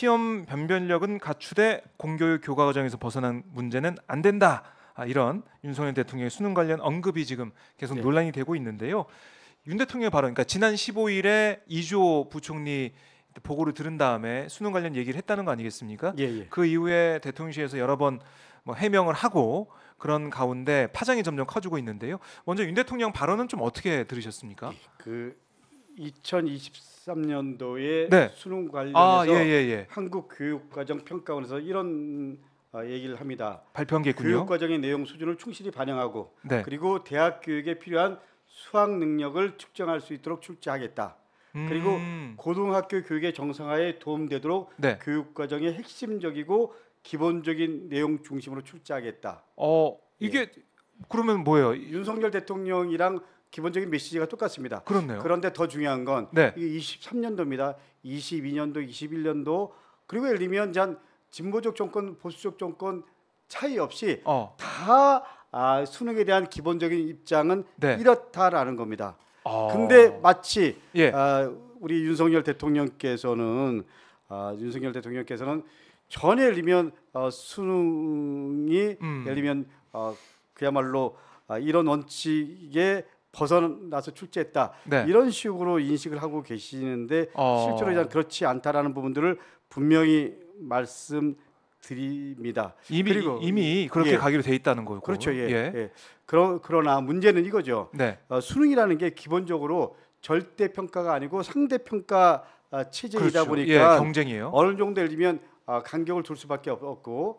시험 변별력은 갖추되 공교육 교과 과정에서 벗어난 문제는 안 된다. 이런 윤석열 대통령의 수능 관련 언급이 지금 계속 네. 논란이 되고 있는데요. 윤 대통령의 발언, 그러니까 지난 15일에 이주호 부총리 보고를 들은 다음에 수능 관련 얘기를 했다는 거 아니겠습니까? 예, 예. 그 이후에 대통령실에서 여러 번 뭐 해명을 하고 그런 가운데 파장이 점점 커지고 있는데요. 먼저 윤 대통령 발언은 좀 어떻게 들으셨습니까? 그 2023년도에 네. 수능 관련해서 예. 한국교육과정평가원에서 이런 얘기를 합니다. 발표한 게 있군요. 교육과정의 내용 수준을 충실히 반영하고 네. 그리고 대학 교육에 필요한 수학 능력을 측정할 수 있도록 출제하겠다. 그리고 고등학교 교육의 정상화에 도움되도록 네. 교육과정의 핵심적이고 기본적인 내용 중심으로 출제하겠다. 이게 그러면 뭐예요? 윤석열 대통령이랑 기본적인 메시지가 똑같습니다. 그렇네요. 그런데 더 중요한 건 네. 이게 23년도입니다. 22년도, 21년도 그리고 예를 들면 진보적 정권, 보수적 정권 차이 없이 다 수능에 대한 기본적인 입장은 네. 이렇다라는 겁니다. 근데 마치 예. 우리 윤석열 대통령께서는 전에 예를 들면 수능이 예를 들면 그야말로 이런 원칙에 벗어나서 출제했다. 네. 이런 식으로 인식을 하고 계시는데 실제로 그렇지 않다라는 부분들을 분명히 말씀드립니다. 이미 그렇게 가기로 돼 있다는 거고. 그렇죠. 예. 그러나 문제는 이거죠. 네. 수능이라는 게 기본적으로 절대 평가가 아니고 상대 평가 체제이다 그렇죠. 보니까 경쟁이에요. 어느 정도 예를 들면 간격을 둘 수밖에 없고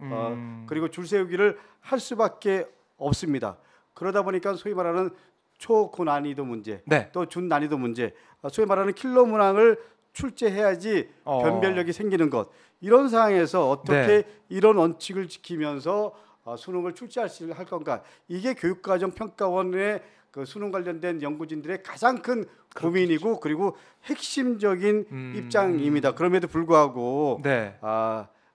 그리고 줄 세우기를 할 수밖에 없습니다. 그러다 보니까 소위 말하는 초고난이도 문제, 네. 또 준난이도 문제, 소위 말하는 킬러 문항을 출제해야지 변별력이 생기는 것. 이런 상황에서 어떻게 이런 원칙을 지키면서 수능을 출제할 건가? 이게 교육과정평가원의 그 수능 관련된 연구진들의 가장 큰 고민이고 그리고 핵심적인 입장입니다. 그럼에도 불구하고 네.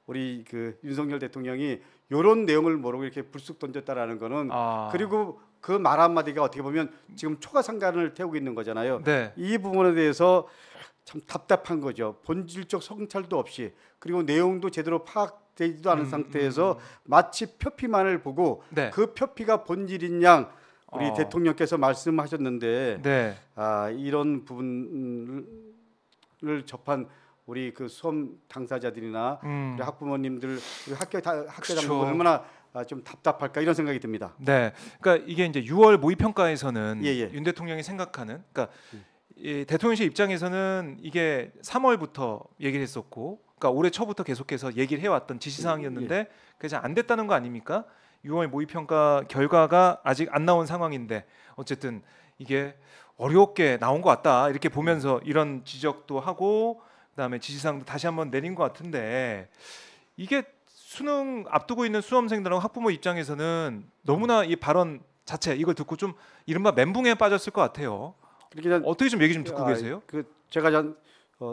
우리 그 윤석열 대통령이 이런 내용을 모르고 이렇게 불쑥 던졌다라는 거는 그리고 그 말 한마디가 어떻게 보면 지금 초과상관을 태우고 있는 거잖아요. 네. 이 부분에 대해서 참 답답한 거죠. 본질적 성찰도 없이 그리고 내용도 제대로 파악되지도 않은 상태에서 마치 표피만을 보고 그 표피가 본질인 양 우리 대통령께서 말씀하셨는데 네. 이런 부분을 접한 우리 그 수험 당사자들이나 우리 학부모님들, 학교 당국은 얼마나 좀 답답할까 이런 생각이 듭니다. 네, 그러니까 이게 이제 6월 모의 평가에서는 예. 윤 대통령이 생각하는, 그러니까 이 대통령실 입장에서는 이게 3월부터 얘기를 했었고, 그러니까 올해 초부터 계속해서 얘기를 해왔던 지시사항이었는데 그게 잘 안 됐다는 거 아닙니까? 6월 모의 평가 결과가 아직 안 나온 상황인데 어쨌든 이게 어렵게 나온 것 같다 이렇게 보면서 이런 지적도 하고 그다음에 지시사항도 다시 한번 내린 것 같은데 이게 수능 앞두고 있는 수험생들하고 학부모 입장에서는 너무나 이 발언 자체 이걸 듣고 좀 이른바 멘붕에 빠졌을 것 같아요. 어떻게 좀 얘기 좀 듣고 계세요? 제가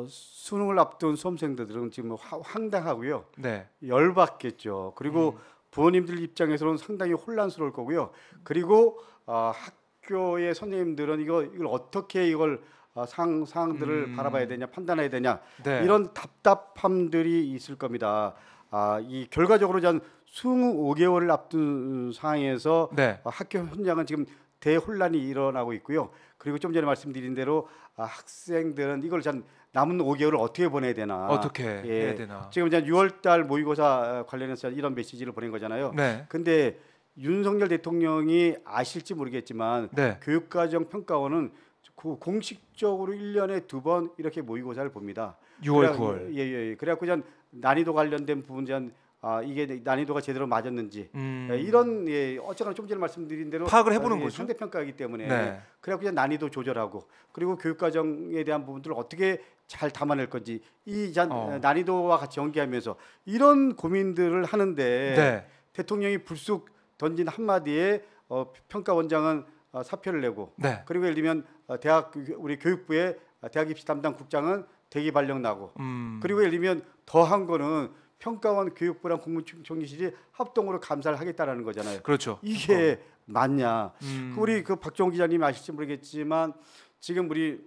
수능을 앞둔 수험생들은 지금 황당하고요. 네. 열받겠죠. 그리고 부모님들 입장에서는 상당히 혼란스러울 거고요. 그리고 학교의 선생님들은 이걸 어떻게 상황들을 바라봐야 되냐, 판단해야 되냐 이런 답답함들이 있을 겁니다. 이 결과적으로 수능 5개월을 앞둔 상황에서 학교 현장은 지금 대혼란이 일어나고 있고요. 그리고 좀 전에 말씀드린 대로 학생들은 이걸 남은 5개월을 어떻게 보내야 되나, 어떻게 해야 되나. 지금 6월달 모의고사 관련해서 이런 메시지를 보낸 거잖아요. 근데 윤석열 대통령이 아실지 모르겠지만 교육과정 평가원은 공식적으로 1년에 2번 이렇게 모의고사를 봅니다. 6월, 9월. 예. 그래갖고 난이도 관련된 부분 이게 난이도가 제대로 맞았는지 이런 어쨌거나 좀 전에 말씀드린 대로 파악을 해보는 거죠. 상대평가이기 때문에 그래갖고 난이도 조절하고 그리고 교육과정에 대한 부분들을 어떻게 잘 담아낼 건지 난이도와 같이 연계하면서 이런 고민들을 하는데 대통령이 불쑥 던진 한마디에 평가원장은 사표를 내고 그리고 예를 들면 우리 교육부의 대학 입시 담당 국장은 대기 발령 나고 그리고 예를 들면 더한 거는 평가원 교육부랑 국무총리실이 합동으로 감사를 하겠다라는 거잖아요. 그렇죠. 이게 맞냐? 우리 박종훈 기자님 아실지 모르겠지만 지금 우리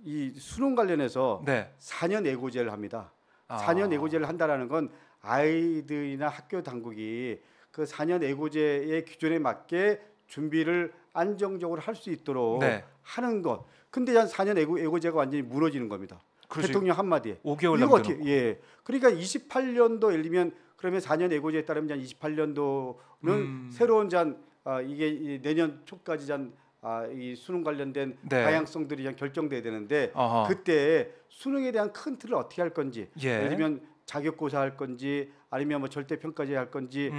이 수능 관련해서 4년 예고제를 합니다. 4년 예고제를 한다라는 건 아이들이나 학교 당국이 그 4년 예고제의 기준에 맞게 준비를 안정적으로 할 수 있도록 네. 하는 것. 근데 한 4년 예고제가 완전히 무너지는 겁니다. 그렇지. 대통령 한마디에. 5개월 이거 남겨놓고. 예. 그러니까 28년도 예를 들면 그러면 4년 예고제에 따르면 한 28년도는 새로운 이게 내년 초까지 이 수능 관련된 네. 방향성들이 결정돼야 되는데 어허. 그때 수능에 대한 큰 틀을 어떻게 할 건지 예. 예를 들면 자격고사 할 건지 아니면 뭐 절대평가제 할 건지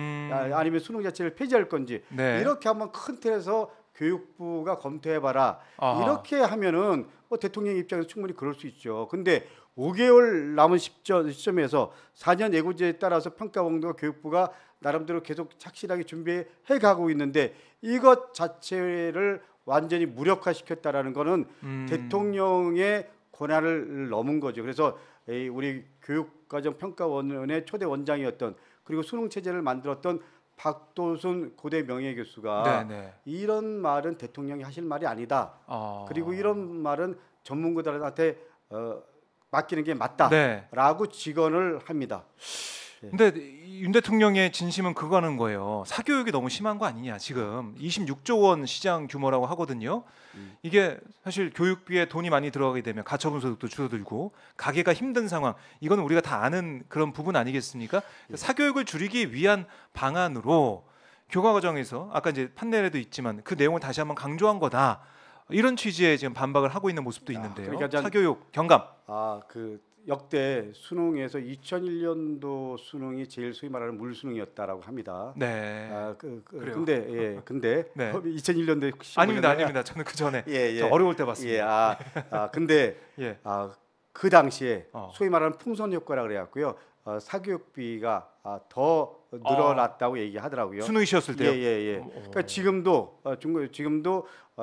아니면 수능 자체를 폐지할 건지 네. 이렇게 한번 큰 틀에서 교육부가 검토해봐라. 아하. 이렇게 하면은 뭐 대통령 입장에서 충분히 그럴 수 있죠. 근데 5개월 남은 시점에서 4년 예고제에 따라서 평가원과 교육부가 나름대로 계속 착실하게 준비해 가고 있는데 이것 자체를 완전히 무력화시켰다라는 거는 대통령의 권한을 넘은 거죠. 그래서 우리 교육과정평가원의 초대 원장이었던 그리고 수능 체제를 만들었던 박도순 고대 명예교수가 네네. 이런 말은 대통령이 하실 말이 아니다. 그리고 이런 말은 전문가들한테 맡기는 게 맞다라고 네. 직언을 합니다. 근데 윤 대통령의 진심은 그거는 거예요. 사교육이 너무 심한 거 아니냐. 지금 26조 원 시장 규모라고 하거든요. 이게 사실 교육비에 돈이 많이 들어가게 되면 가처분 소득도 줄어들고 가게가 힘든 상황. 이건 우리가 다 아는 그런 부분 아니겠습니까? 사교육을 줄이기 위한 방안으로 교과 과정에서 아까 이제 판넬에도 있지만 그 내용을 다시 한번 강조한 거다. 이런 취지의 지금 반박을 하고 있는 모습도 있는데요. 그러니까 사교육 경감. 그 역대 수능에서 2001년도 수능이 제일 소위 말하는 물수능이었다라고 합니다. 네. 그래요. 근데 네. 2001년도에 아닙니다. 저는 그 전에 예. 저 어려울 때 봤습니다. 근데 예. 그 당시에 어. 소위 말하는 풍선 효과라 그래갖고요. 사교육비가 더 늘어났다고 얘기하더라고요. 수능이 쉬었을 때요. 예. 그러니까 지금도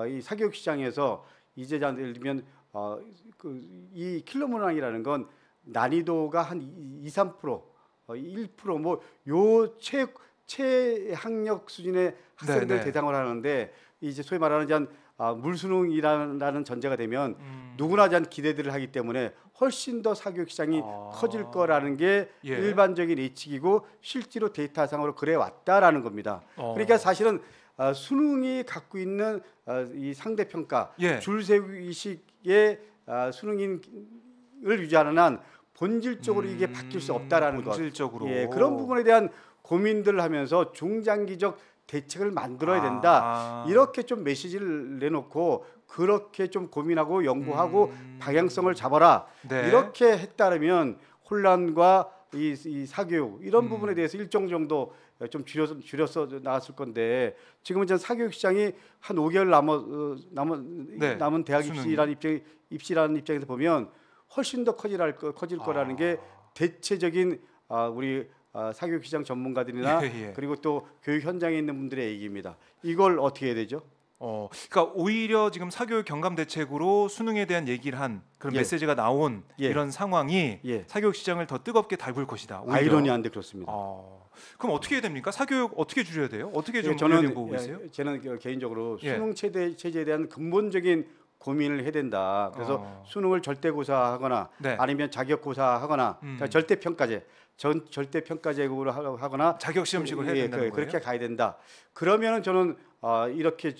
이 사교육 시장에서 이제 예를 들면 이 킬러 문항이라는 건 난이도가 한 2~3%, 1% 뭐 요 최학력 수준의 학생들 네네. 대상으로 하는데 이제 소위 말하는 물수능이라는 전제가 되면 누구나 기대들을 하기 때문에 훨씬 더 사교육 시장이 커질 거라는 게 예. 일반적인 예측이고 실제로 데이터상으로 그래 왔다라는 겁니다. 그러니까 사실은 수능이 갖고 있는 이 상대평가 예. 줄세우기식의 수능인을 유지하는 한 본질적으로 이게 바뀔 수 없다라는 본질적으로. 것. 그런 부분에 대한 고민들을 하면서 중장기적 대책을 만들어야 된다. 이렇게 좀 메시지를 내놓고 그렇게 좀 고민하고 연구하고 방향성을 잡아라. 네. 이렇게 했다면 혼란과 이 사교육 이런 부분에 대해서 일정 정도 좀 줄여서 나왔을 건데 지금은 사교육 시장이 한 5개월 남은 대학 입시라는 입장에서 보면 훨씬 더 커질 거라는 게 대체적인 우리 사교육 시장 전문가들이나 그리고 또 교육 현장에 있는 분들의 얘기입니다. 이걸 어떻게 해야 되죠? 그러니까 오히려 지금 사교육 경감 대책으로 수능에 대한 얘기를 한 그런 메시지가 나온 이런 상황이 사교육 시장을 더 뜨겁게 달굴 것이다. 오히려. 아이러니한데 그렇습니다. 그럼 어떻게 해야 됩니까? 사교육 어떻게 줄여야 돼요? 어떻게 좀 저는 보고 계세요? 저는 개인적으로 수능 체제에 대한 근본적인 고민을 해야 된다. 그래서 수능을 절대고사하거나 아니면 자격고사하거나 그러니까 절대평가제로 하거나 자격 시험식을 해야 된다는 거예요? 그렇게 가야 된다. 그러면은 저는 이렇게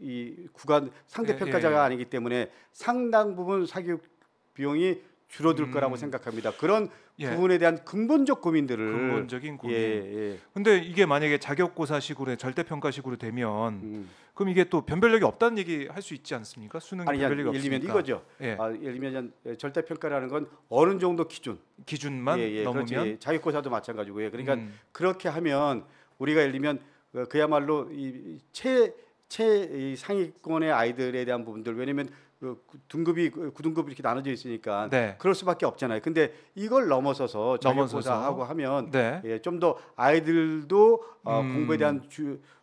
이 구간 상대평가제가 아니기 때문에 상당 부분 사교육 비용이 줄어들 거라고 생각합니다. 그런 부분에 대한 근본적인 고민. 근데 이게 만약에 자격고사식으로 절대평가식으로 되면 그럼 이게 또 변별력이 없다는 얘기 할 수 있지 않습니까? 수능 변별력이 없으니까. 예를 들면 이거죠. 예를 들면 절대평가라는 건 어느 정도 기준만 넘으면 그렇지. 자격고사도 마찬가지고요. 그러니까 그렇게 하면 우리가 예를 들면 그야말로 이 상위권의 아이들에 대한 부분들 왜냐면 등급이 9등급 이렇게 나눠져 있으니까 그럴 수밖에 없잖아요. 근데 이걸 넘어서서 자격고사하고 하면 좀 더 아이들도 공부에 대한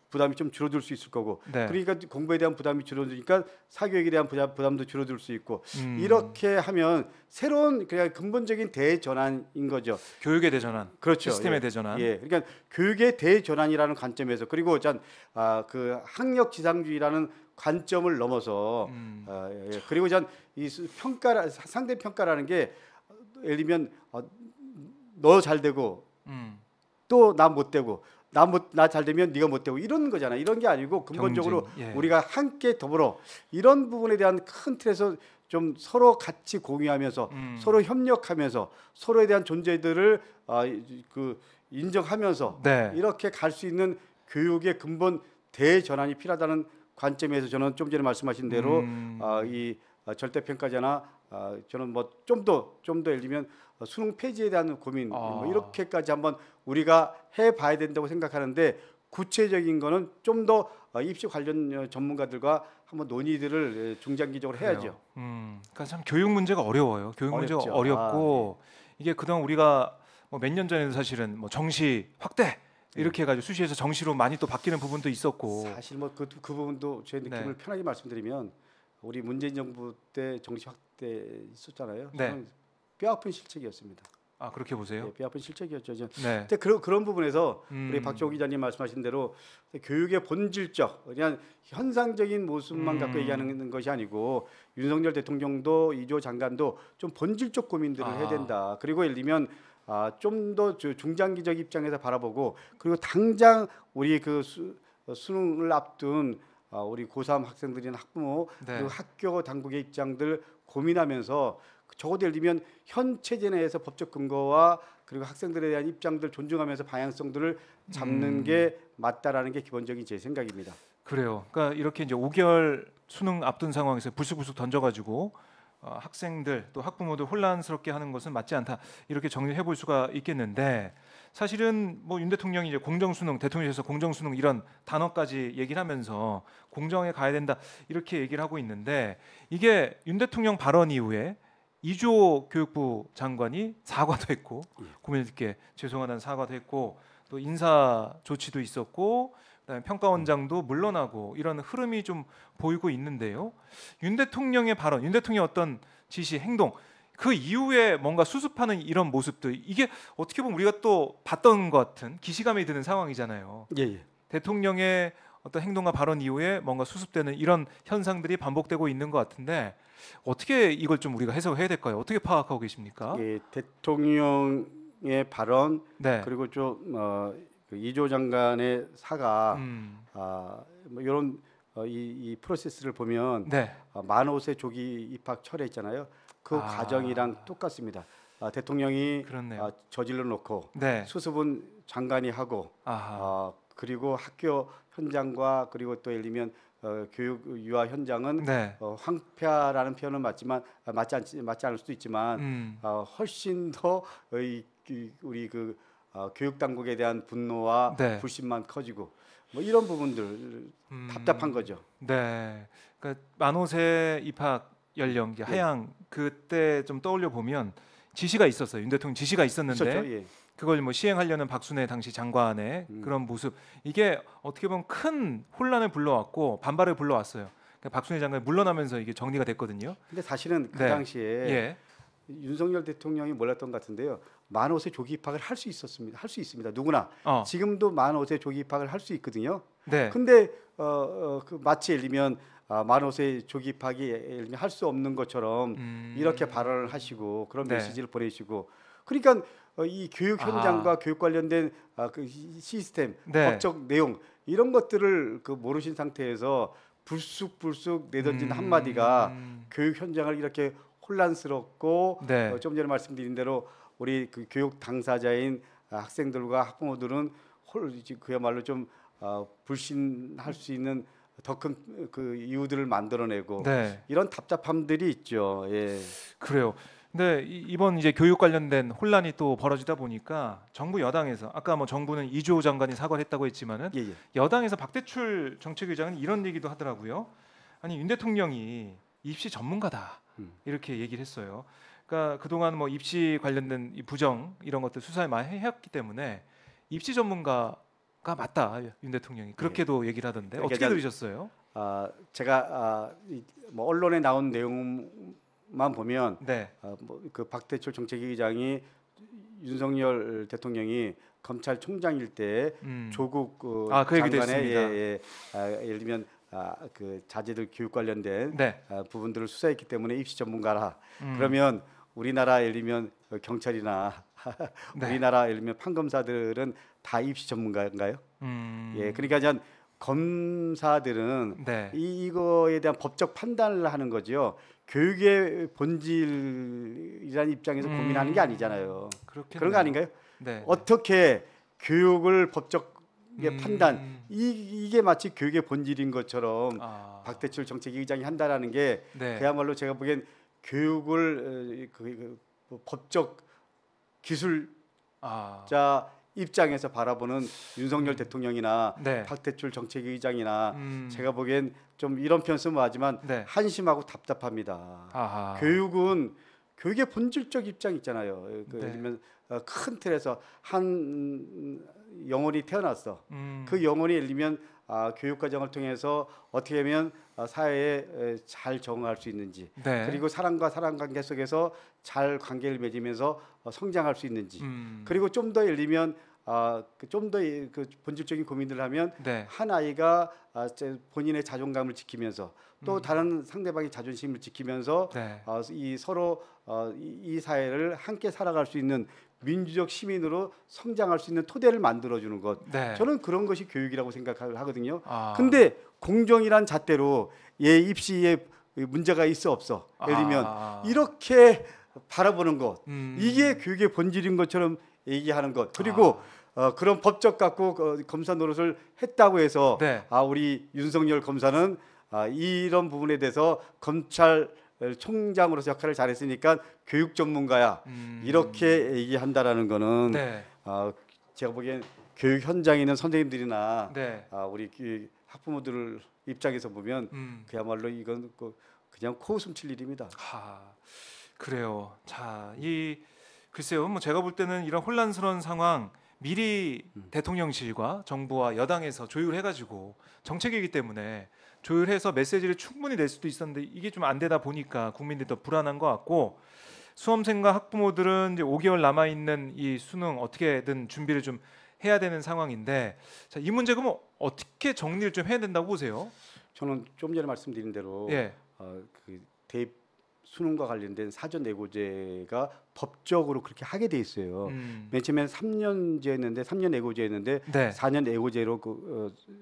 부담이 좀 줄어들 수 있을 거고 그러니까 공부에 대한 부담이 줄어드니까 사교육에 대한 부담도 줄어들 수 있고 이렇게 하면 새로운 그냥 근본적인 대전환인 거죠. 교육의 대전환, 그렇죠. 시스템의 대전환. 그러니까 교육의 대전환이라는 관점에서 그리고 그 학력 지상주의라는 관점을 넘어서 그리고 이 상대 평가라는 게 예를 들면 너 잘 되고 또 나 못 되고 나 잘 되면 네가 못 되고 이런 거잖아. 이런 게 아니고 근본적으로 경쟁, 예. 우리가 함께 더불어 이런 부분에 대한 큰 틀에서 좀 서로 같이 공유하면서 서로 협력하면서 서로에 대한 존재들을 그 인정하면서 네. 이렇게 갈 수 있는 교육의 근본 대전환이 필요하다는 관점에서 저는 좀 전에 말씀하신 대로 이 절대평가제나 저는 뭐 좀 더 예를 들면 수능 폐지에 대한 고민 뭐 이렇게까지 한번 우리가 해봐야 된다고 생각하는데 구체적인 거는 좀 더 입시 관련 전문가들과 한번 논의들을 중장기적으로 해야죠. 그러니까 참 교육 문제가 어려워요. 교육 문제가 어렵죠. 어렵고 이게 그동안 우리가 뭐 몇 년 전에는 사실은 뭐 정시 확대 이렇게 해가지고 수시에서 정시로 많이 또 바뀌는 부분도 있었고 사실 뭐 그 부분도 제 느낌을 편하게 말씀드리면 우리 문재인 정부 때 정시 확대 있었잖아요. 네. 저는 뼈아픈 실책이었습니다. 아 그렇게 보세요? 네, 뼈아픈 실책이었죠. 네. 근데 그런 부분에서 우리 박정호 기자님 말씀하신 대로 교육의 본질적 그냥 현상적인 모습만 갖고 얘기하는 것이 아니고 윤석열 대통령도 이조 장관도 좀 본질적 고민들을 해야 된다. 그리고 예를 들면 좀 더 중장기적 입장에서 바라보고 그리고 당장 우리 그 수능을 앞둔 우리 고3 학생들이나 학부모 그리고 학교 당국의 입장들 고민하면서 적어도 예를 들면 현 체제 내에서 법적 근거와 그리고 학생들에 대한 입장들 존중하면서 방향성들을 잡는 게 맞다라는 게 기본적인 제 생각입니다. 그래요. 그러니까 이렇게 이제 5개월 수능 앞둔 상황에서 불쑥불쑥 던져가지고 학생들 또 학부모들 혼란스럽게 하는 것은 맞지 않다 이렇게 정리해 볼 수가 있겠는데 사실은 뭐 윤 대통령이 이제 공정수능 대통령께서 공정수능 이런 단어까지 얘기를 하면서 공정에 가야 된다 이렇게 얘기를 하고 있는데 이게 윤 대통령 발언 이후에 이주호 교육부 장관이 사과도 했고 국민들께 죄송하다는 사과도 했고 또 인사 조치도 있었고 그다음에 평가원장도 물러나고 이런 흐름이 좀 보이고 있는데요. 윤 대통령의 발언, 윤 대통령의 어떤 지시, 행동 그 이후에 뭔가 수습하는 이런 모습들 이게 어떻게 보면 우리가 또 봤던 것 같은 기시감이 드는 상황이잖아요. 예. 대통령의 어떤 행동과 발언 이후에 뭔가 수습되는 이런 현상들이 반복되고 있는 것 같은데 어떻게 이걸 좀 우리가 해석을 해야 될까요? 어떻게 파악하고 계십니까? 예, 대통령의 발언 네. 그리고 그 이조 장관의 사과 뭐 이런 이 프로세스를 보면 네. 만옷의 조기 입학 철회 있잖아요. 그 과정이랑 똑같습니다. 대통령이 그렇네요. 저질러 놓고 네. 수습은 장관이 하고 그리고 학교 현장과 그리고 또 예를 들면 교육 유아 현장은 황폐화라는 표현은 맞지만 맞지 않을 수도 있지만 훨씬 더 우리 그 교육 당국에 대한 분노와 불신만 커지고 뭐 이런 부분들 답답한 거죠. 네. 그러니까 만옷의 입학 연령 하향 그때 좀 떠올려 보면 지시가 있었어요. 윤 대통령 지시가 있었는데 있었죠? 예. 그걸 뭐 시행하려는 박순애 당시 장관의 그런 모습 이게 어떻게 보면 큰 혼란을 불러왔고 반발을 불러왔어요. 그러니까 박순애 장관이 물러나면서 이게 정리가 됐거든요. 근데 사실은 그 당시에 윤석열 대통령이 몰랐던 것 같은데요. 만옷의 조기 입학을 할 수 있었습니다. 할 수 있습니다. 누구나 지금도 만옷의 조기 입학을 할 수 있거든요. 근데 그 마치 예를 들면 만옷의 조기 입학이 할 수 없는 것처럼 이렇게 발언을 하시고 그런 메시지를 보내시고 그러니까 이 교육 현장과 교육 관련된 그 시스템, 법적 내용 이런 것들을 그 모르신 상태에서 불쑥 내던진 한마디가 교육 현장을 이렇게 혼란스럽고 좀 전에 말씀드린 대로 우리 그 교육 당사자인 학생들과 학부모들은 그야말로 좀 불신할 수 있는 더 큰 그 이유들을 만들어내고 이런 답답함들이 있죠. 예. 그래요. 근데 이번 이제 교육 관련된 혼란이 또 벌어지다 보니까 정부 여당에서 아까 뭐 정부는 이주호 장관이 사과를 했다고 했지만은 여당에서 박대출 정책위원장은 이런 얘기도 하더라고요. 아니 윤 대통령이 입시 전문가다 이렇게 얘기를 했어요. 그러니까 그동안 뭐 입시 관련된 이 부정 이런 것들 수사를 많이 해왔기 때문에 입시 전문가가 맞다 윤 대통령이 그렇게도 얘기를 하던데 어떻게 들으셨어요? 제가 뭐 언론에 나온 내용만 보면 뭐 그 박대출 정책위의장이 윤석열 대통령이 검찰총장일 때 조국 그 장관의 예를 들면 그 자제들 교육 관련된 부분들을 수사했기 때문에 입시 전문가라. 그러면 우리나라 예를 들면 경찰이나 네. 우리나라 예를 들면 판검사들은 다 입시 전문가인가요? 예, 그러니까 전 검사들은 네. 이거에 대한 법적 판단을 하는 거죠. 교육의 본질이라는 입장에서 고민하는 게 아니잖아요. 그렇겠네요. 그런 거 아닌가요? 네. 어떻게 교육을 법적의 판단 이게 마치 교육의 본질인 것처럼 박대출 정책위 의장이 한다라는 게 네. 그야말로 제가 보기엔 교육을 뭐 법적 기술자 입장에서 바라보는 윤석열 대통령이나 네. 박대출 정책위 의장이나 제가 보기엔 좀 이런 표현 쓰면 하지만 네. 한심하고 답답합니다. 교육은 교육의 본질적 입장 있잖아요. 네. 예를 들면 큰 틀에서 한 영혼이 태어났어. 그 영혼이 예를 들면 교육 과정을 통해서 어떻게 하면 사회에 잘 적응할 수 있는지, 네. 그리고 사람과 사람 관계 속에서 잘 관계를 맺으면서 성장할 수 있는지, 그리고 좀 더 예를 들면 좀 더 그 본질적인 고민들을 하면 네. 한 아이가 본인의 자존감을 지키면서 또 다른 상대방의 자존심을 지키면서 네. 이 서로 이 사회를 함께 살아갈 수 있는 민주적 시민으로 성장할 수 있는 토대를 만들어주는 것. 네. 저는 그런 것이 교육이라고 생각하거든요. 근데 공정이란 잣대로 입시에 문제가 있어 없어. 예를 들면 이렇게 바라보는 것. 이게 교육의 본질인 것처럼 얘기하는 것. 그리고 그런 법적 갖고 검사 노릇을 했다고 해서 네. 우리 윤석열 검사는 이런 부분에 대해서 검찰 총장으로서 역할을 잘했으니까 교육 전문가야 이렇게 얘기한다라는 거는 네. 제가 보기엔 교육 현장에 있는 선생님들이나 네. 우리 학부모들 입장에서 보면 그야말로 이건 그냥 코웃음 칠 일입니다. 그래요. 자, 글쎄요. 뭐 제가 볼 때는 이런 혼란스러운 상황 미리 대통령실과 정부와 여당에서 조율해가지고 정책이기 때문에 조율해서 메시지를 충분히 낼 수도 있었는데 이게 좀 안 되다 보니까 국민들이 더 불안한 것 같고 수험생과 학부모들은 이제 5개월 남아 있는 이 수능 어떻게든 준비를 좀 해야 되는 상황인데 자, 이 문제 그럼 어떻게 정리를 좀 해야 된다고 보세요? 저는 좀 전에 말씀드린 대로 예. 그 대입 수능과 관련된 사전 예고제가 법적으로 그렇게 하게 돼 있어요. 맨 처음에 3년제였는데 3년 예고제였는데 네. 4년 예고제로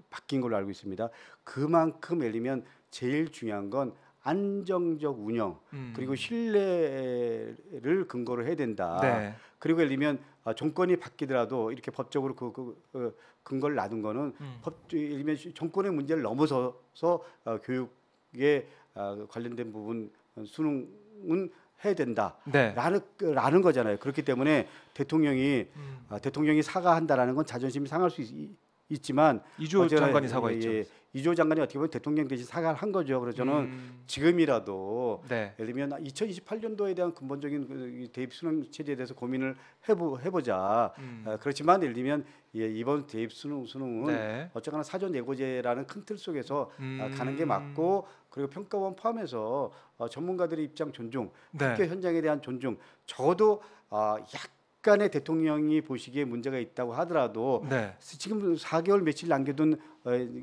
바뀐 걸로 알고 있습니다. 그만큼 예를 들면 제일 중요한 건 안정적 운영 그리고 신뢰를 근거로 해야 된다. 네. 그리고 예를 들면 정권이 바뀌더라도 이렇게 법적으로 근거를 놔둔 거는 예를 들면 정권의 문제를 넘어서서 교육에 관련된 부분 수능은 해야 된다. 네. 라는 거잖아요. 그렇기 때문에 대통령이 사과한다라는 건 자존심이 상할 수 있지만 이조 장관이 사과했죠. 이조 장관이 어떻게 보면 대통령 대신 사과를 한 거죠. 그래서 저는 지금이라도 네. 예를 들면 2028년도에 대한 근본적인 대입 수능 체제에 대해서 고민을 해보자. 그렇지만 예를 들면 이번 대입 수능은 네. 어쨌거나 사전 예고제라는 큰 틀 속에서 가는 게 맞고 그리고 평가원 포함해서 전문가들의 입장 존중, 네. 학교 현장에 대한 존중, 적어도 약간의 대통령이 보시기에 문제가 있다고 하더라도 네. 지금 4개월 며칠 남겨둔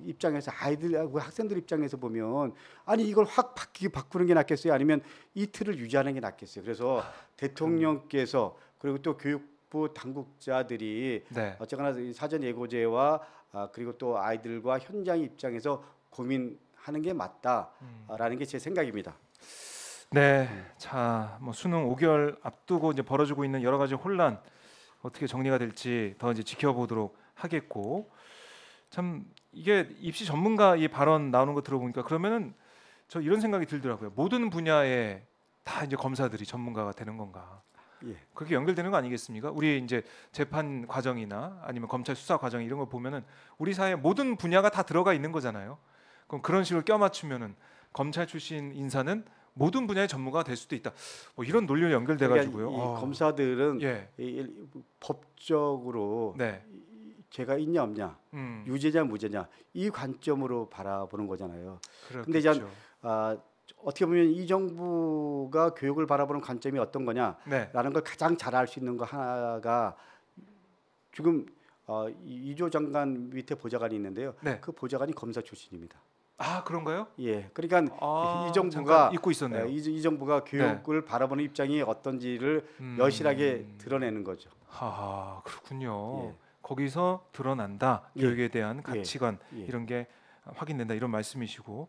입장에서 아이들하고 학생들 입장에서 보면 아니 이걸 확 바꾸는 게 낫겠어요? 아니면 이 틀을 유지하는 게 낫겠어요? 그래서 대통령께서 그리고 또 교육부 당국자들이 네. 어쨌거나 사전 예고제와 그리고 또 아이들과 현장 입장에서 고민하는 게 맞다라는 게 제 생각입니다. 네, 자, 뭐 수능 5개월 앞두고 이제 벌어지고 있는 여러 가지 혼란 어떻게 정리가 될지 더 이제 지켜보도록 하겠고, 참 이게 입시 전문가 이 발언 나오는 거 들어보니까 그러면은 저 이런 생각이 들더라고요. 모든 분야에 다 이제 검사들이 전문가가 되는 건가? 예. 그렇게 연결되는 거 아니겠습니까? 우리 이제 재판 과정이나 아니면 검찰 수사 과정 이런 거 보면은 우리 사회 모든 분야가 다 들어가 있는 거잖아요. 그럼 그런 식으로 껴맞추면은 검찰 출신 인사는 모든 분야의 전문가가 될 수도 있다. 뭐 이런 논리로 연결돼 가지고요. 그러니까 이 검사들은 예. 법적으로 네. 죄가 있냐 없냐, 유죄냐 무죄냐 이 관점으로 바라보는 거잖아요. 근데 이제 어떻게 보면 이 정부가 교육을 바라보는 관점이 어떤 거냐라는 네. 걸 가장 잘 알 수 있는 거 하나가 지금 이조 장관 밑에 보좌관이 있는데요. 네. 그 보좌관이 검사 출신입니다. 아 그런가요? 예, 그러니까 이 정부가 잠깐 잊고 있었네요. 이 정부가 교육을 바라보는 입장이 어떤지를 여실하게 드러내는 거죠. 그렇군요. 예. 거기서 드러난다. 예. 교육에 대한 예. 가치관 예. 이런 게 확인된다 이런 말씀이시고